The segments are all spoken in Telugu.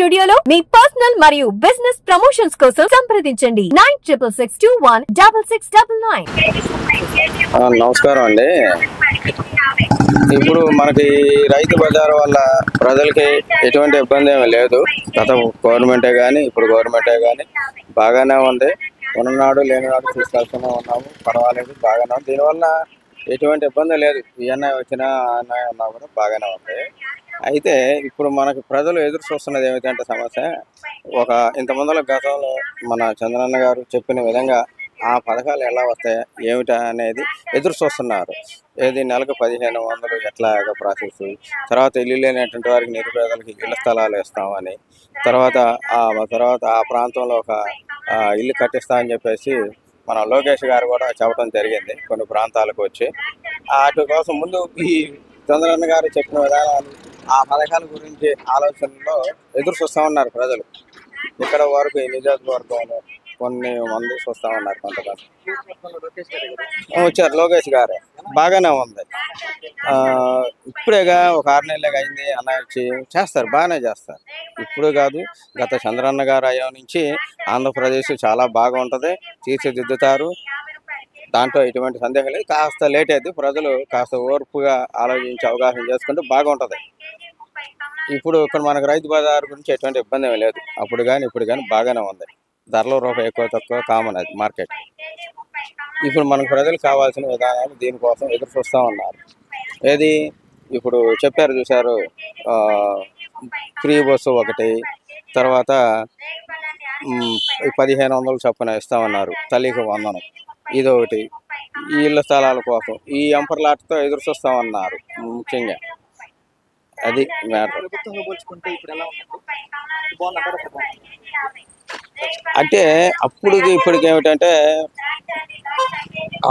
స్టూడియోలో మీ పర్సనల్ మరియు బిజినెస్ ప్రమోషన్స్ కోసం సంప్రదించండి 9662166699. నమస్కారం అండి. ఇప్పుడు మనకి రైతు బజార్ వల్ల ప్రజలకి ఎటువంటి ఇబ్బంది ఏమీ లేదు. గత గవర్నమెంటే కానీ ఇప్పుడు గవర్నమెంటే కానీ బాగానే ఉంది. ఉన్ననాడు లేనినాడు తీసుకెళ్తూనే ఉన్నాము, పర్వాలేదు, బాగానే ఉంది. దీనివల్ల ఎటువంటి ఇబ్బంది లేదు. ఈఎన్ఐ వచ్చినా అన్ఐ ఉన్నా కూడా బాగానే ఉంది. అయితే ఇప్పుడు మనకి ప్రజలు ఎదురు చూస్తున్నది ఏమిటంటే సమస్య, ఇంతమందిలో గతంలో మన చంద్రన్న గారు చెప్పిన విధంగా ఆ పథకాలు ఎలా వస్తాయి ఏమిటా అనేది ఎదురు చూస్తున్నారు. ఏది నెలకు 1500 ఎట్లాగా ప్రాసెస్, తర్వాత ఇల్లు లేనటువంటి వారికి నిరుపేదలకి ఇళ్ల స్థలాలు ఇస్తామని, తర్వాత ఆ ప్రాంతంలో ఒక ఇల్లు కట్టిస్తామని చెప్పేసి మన లోకేష్ గారు కూడా చెప్పడం జరిగింది కొన్ని ప్రాంతాలకు వచ్చి. వాటి కోసం ముందు ఈ చంద్రన్న గారు చెప్పిన విధానాలు ఆ పథకాల గురించి ఆలోచనలో ఎదురు చూస్తూ ఉన్నారు ప్రజలు. ఇక్కడ వరకు ఈ నియోజకవర్గంలో కొన్ని మంది చూస్తూ ఉన్నారు. కొంతమంది వచ్చారు, లోకేష్ గారు బాగానే ఉంది. ఇప్పుడేగా ఒక 6 నెలలుగా అయింది అన్న వచ్చి చేస్తారు, బాగానే చేస్తారు. ఇప్పుడు కాదు, గత చంద్రన్న గారు అయ్యా నుంచి ఆంధ్రప్రదేశ్ చాలా బాగా ఉంటుంది, తీర్చిదిద్దుతారు. దాంట్లో ఎటువంటి సందేహం లేదు. కాస్త లేట్ అయితే ప్రజలు కాస్త ఓర్పుగా ఆలోచించి అవగాహన చేసుకుంటే బాగుంటుంది. ఇప్పుడు ఇక్కడ మనకు రైతు బజార్ గురించి ఎటువంటి ఇబ్బంది ఏమీ లేదు. అప్పుడు కానీ ఇప్పుడు కానీ బాగానే ఉంది. ధరలో రూపాయి ఎక్కువ తక్కువ కామన్, అది మార్కెట్. ఇప్పుడు మనకు ప్రజలకు కావాల్సిన విధానాలు దీనికోసం ఎదురు చూస్తూ ఉన్నారు. ఏది ఇప్పుడు చెప్పారు చూశారు, ఫ్రీ బస్సు ఒకటి, తర్వాత 1500 చొప్పున ఇస్తామన్నారు, తల్లికి వందనం, ఇదొకటి. ఈ ఇళ్ల స్థలాల కోసం ఈ ఎంపర్లాట్తో ఎదురు చూస్తామన్నారు. ముఖ్యంగా అది మ్యాటర్. అంటే అప్పుడుకి ఇప్పటికి ఏమిటంటే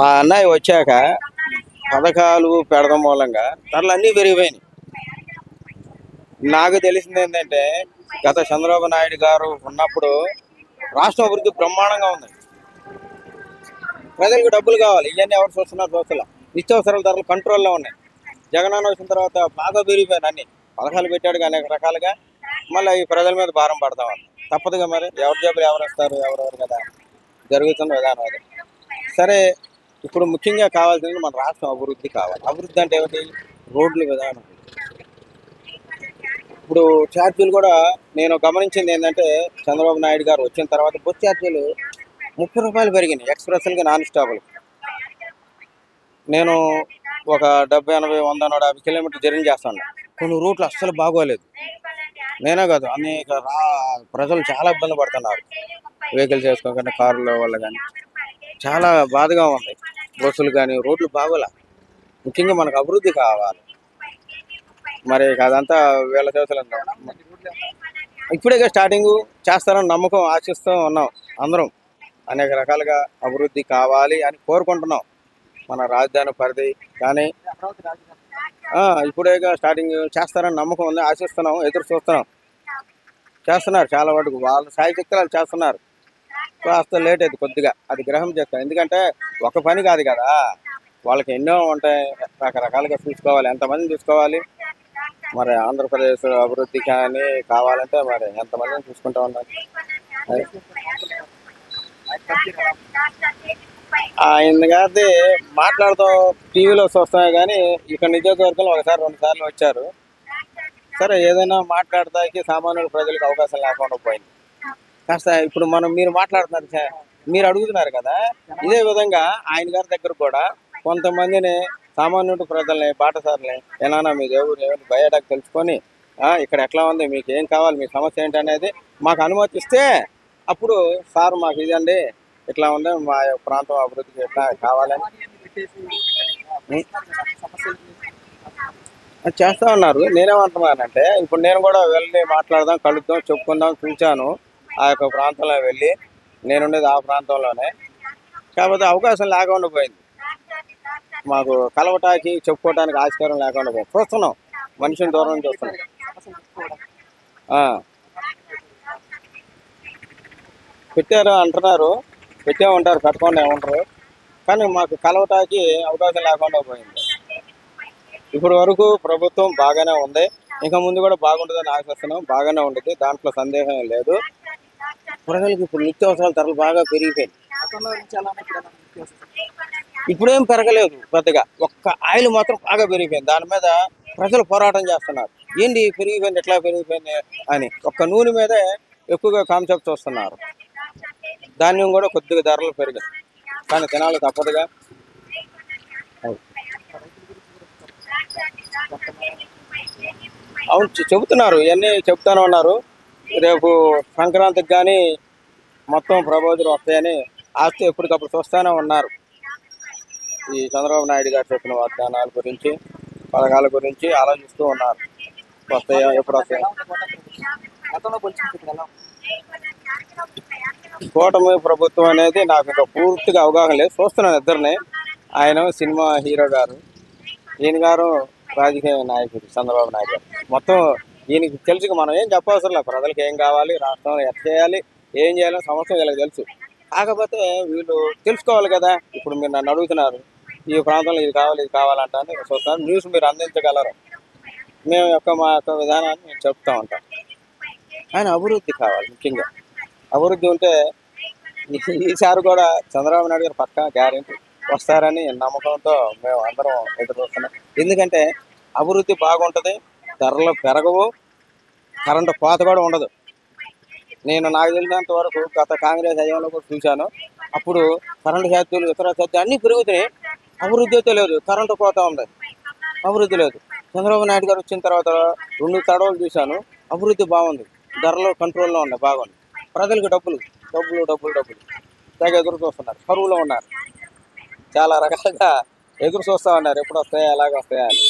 ఆ అన్నయ్య వచ్చాక పథకాలు పెడడం మూలంగా ధరలు అన్నీ పెరిగిపోయినాయి. నాకు తెలిసింది ఏంటంటే గత చంద్రబాబు నాయుడు గారు ఉన్నప్పుడు రాష్ట్ర అభివృద్ధి బ్రహ్మాండంగా ఉంది. ప్రజలకు డబ్బులు కావాలి, ఇవన్నీ ఎవరు చూస్తున్నారు? చూస్తలే. నిత్యావసరాల ధరలు కంట్రోల్లో ఉన్నాయి. జగనన్న వచ్చిన తర్వాత బాగా పెరిగిపోయాను. అన్ని పథకాలు పెట్టాడు అనేక రకాలుగా. మళ్ళీ ఈ ప్రజల మీద భారం పడతామని తప్పదుగా. మరి ఎవరి జబ్బులు ఎవరు వస్తారు, ఎవరెవరు కదా జరుగుతున్న విధానం అది. సరే, ఇప్పుడు ముఖ్యంగా కావాల్సింది మన రాష్ట్రం అభివృద్ధి కావాలి. అభివృద్ధి అంటే ఏమిటి? రోడ్ల విధానం. ఇప్పుడు ఛార్జీలు కూడా నేను గమనించింది ఏంటంటే చంద్రబాబు నాయుడు గారు వచ్చిన తర్వాత బస్ ఛార్జీలు 30 రూపాయలు పెరిగినాయి, ఎక్స్ప్రెస్లకి, నాన్ స్టాపులు. నేను ఒక 70, 80, 100, 150 కిలోమీటర్లు జర్నీ చేస్తాను. కొన్ని రూట్లు అస్సలు బాగోలేదు. నేనే కాదు, అనేక ప్రజలు చాలా ఇబ్బంది పడుతున్నారు. వెహికల్ చేసుకోకుండా కారుల వల్ల కానీ చాలా బాధగా ఉంది. బస్సులు కానీ రోడ్లు బాగోలే. ముఖ్యంగా మనకు అభివృద్ధి కావాలి. మరి అదంతా వీళ్ళ చేతులు. ఇప్పుడే స్టార్టింగ్ చేస్తారని నమ్మకం, ఆశిస్తూ ఉన్నాం అందరం. అనేక రకాలుగా అభివృద్ధి కావాలి అని కోరుకుంటున్నాం. మన రాజధాని పరిధి కానీ ఇప్పుడే స్టార్టింగ్ చేస్తారని నమ్మకం ఉంది, ఆశిస్తున్నాం, ఎదురు చూస్తున్నాం. చేస్తున్నారు చాలా వరకు, వాళ్ళ సాయశక్తులు చేస్తున్నారు. కాస్త లేట్ అయితే కొద్దిగా అది గ్రహం చేస్తాం. ఎందుకంటే ఒక పని కాదు కదా, వాళ్ళకి ఎన్నో ఉంటాయి, రకరకాలుగా చూసుకోవాలి, ఎంతమందిని చూసుకోవాలి. మరి ఆంధ్రప్రదేశ్ అభివృద్ధి కానీ కావాలంటే మరి ఎంతమందిని చూసుకుంటూ ఉండాలి. ఆయన గారి మాట్లాడుతాం, టీవీలో చూస్తామే కానీ ఇక్కడ నియోజకవర్గంలో 1 సారి 2 సార్లు వచ్చారు. సరే, ఏదైనా మాట్లాడటానికి సామాన్యుల ప్రజలకు అవకాశం లేకుండా పోయింది. కాస్త ఇప్పుడు మీరు మాట్లాడుతున్నారు, మీరు అడుగుతున్నారు కదా, ఇదే విధంగా ఆయన గారి దగ్గర కూడా కొంతమందిని సామాన్యుడు ప్రజల్ని, బాటసారులని, ఏనా మీ దేవుడు ఏమైనా బయోడాక్ తెలుసుకొని ఇక్కడ ఎట్లా ఉంది, మీకు ఏం కావాలి, మీ సమస్య ఏంటి అనేది మాకు అనుమతిస్తే అప్పుడు సార్ మాకు ఇదండి ఇట్లా ఉంది, మా ప్రాంతం అభివృద్ధికి ఎట్లా కావాలని చేస్తూ ఉన్నారు. నేనేమంటున్నానంటే ఇప్పుడు నేను కూడా వెళ్ళి మాట్లాడదాం, కలుద్దాం, చెప్పుకుందాం చూశాను. ఆ యొక్క ప్రాంతంలో వెళ్ళి, నేనుండేది ఆ ప్రాంతంలోనే, కాకపోతే అవకాశం లేకుండా పోయింది. మాకు కలవటానికి, చెప్పుకోవటానికి ఆస్కారం లేకుండా పోయింది. చూస్తున్నాం, మనిషిని దూరం నుంచి చూస్తున్నాం. పెట్టారు అంటున్నారు, పెట్టే ఉంటారు, పెట్టకుండా ఏమంటారు, కానీ మాకు కలవటానికి అవకాశం లేకుండా పోయింది. ఇప్పటి వరకు ప్రభుత్వం బాగానే ఉంది. ఇంకా ముందు కూడా బాగుంటుందని ఆశిస్తున్నాం. బాగానే ఉంటుంది, దాంట్లో సందేహం లేదు. ప్రజలకు ఇప్పుడు నిత్యావసరాల ధరలు బాగా పెరిగిపోయాయి. ఇప్పుడేం పెరగలేదు పెద్దగా, ఒక్క ఆయిల్ మాత్రం బాగా పెరిగిపోయింది. దాని మీద ప్రజలు పోరాటం చేస్తున్నారు. ఏంటి పెరిగిపోయింది, ఎట్లా పెరిగిపోయింది అని. ఒక్క నూనె మీదే ఎక్కువగా కాన్సెప్ట్ చూస్తున్నారు. ధాన్యం కూడా కొద్దిగా ధరలు పెరిగాయి, కానీ తినాలి తప్పదుగా. అవును, చెబుతున్నారు, ఇవన్నీ చెబుతానే ఉన్నారు. రేపు సంక్రాంతికి కానీ మొత్తం ప్రబోధులు వస్తాయని ఆస్తి ఎప్పటికప్పుడు చూస్తూనే ఉన్నారు. ఈ చంద్రబాబు నాయుడు గారు చెప్పిన వాగ్దానాల గురించి, పథకాల గురించి ఆలోచిస్తూ ఉన్నారు. వస్తాయా, ఎప్పుడు వస్తాయా. కూటమి ప్రభుత్వం అనేది నాకు ఇంకా పూర్తిగా అవగాహన లేదు. చూస్తున్నాను ఇద్దరిని. ఆయన సినిమా హీరో గారు, ఈయన గారు రాజకీయ నాయకుడు చంద్రబాబు నాయుడు గారు. మొత్తం ఈయనకి తెలుసు, మనం ఏం చెప్పవసరం లేదు. ప్రజలకు ఏం కావాలి, రాష్ట్రంలో ఎట్లా చేయాలి, ఏం చేయాలని సమస్య వీళ్ళకి తెలుసు. కాకపోతే వీళ్ళు తెలుసుకోవాలి కదా. ఇప్పుడు మీరు నన్ను అడుగుతున్నారు, ఈ ప్రాంతంలో ఇది కావాలి, ఇది కావాలంటే చూస్తాను. న్యూస్ మీరు అందించగలరు. మేము మా యొక్క విధానాన్ని మేము చెప్తూ ఉంటాం. ఆయన అభివృద్ధి కావాలి ముఖ్యంగా. అభివృద్ధి ఉంటే ఈసారి కూడా చంద్రబాబు నాయుడు గారు పక్కా గ్యారెంటీ వస్తారని నమ్మకంతో మేము అందరం ఎదురు చూస్తున్నాం. ఎందుకంటే అభివృద్ధి బాగుంటుంది, ధరలు పెరగవు, కరెంటు కోత కూడా ఉండదు. నాకు తెలిసినంత వరకు గత కాంగ్రెస్ హయాంలో కూడా చూశాను. అప్పుడు కరెంటు ఛార్జీలు, ఇతర ఛార్జీలు అన్నీ పెరుగుతున్నాయి. అభివృద్ధి అయితే లేదు, కరెంటు కోత ఉంది, అభివృద్ధి లేదు. చంద్రబాబు నాయుడు గారు వచ్చిన తర్వాత 2 తడవలు చూశాను, అభివృద్ధి బాగుంది, ధరలు కంట్రోల్లో ఉన్నాయి, బాగుంది. ప్రజలకు డబ్బులు డబ్బులు డబ్బులు డబ్బులు తెగ ఎదురు చూస్తున్నారు, కరువులో ఉన్నారు. చాలా రకాలుగా ఎదురు చూస్తూ ఉన్నారు, ఎప్పుడు వస్తాయా, ఎలాగ వస్తాయా అని.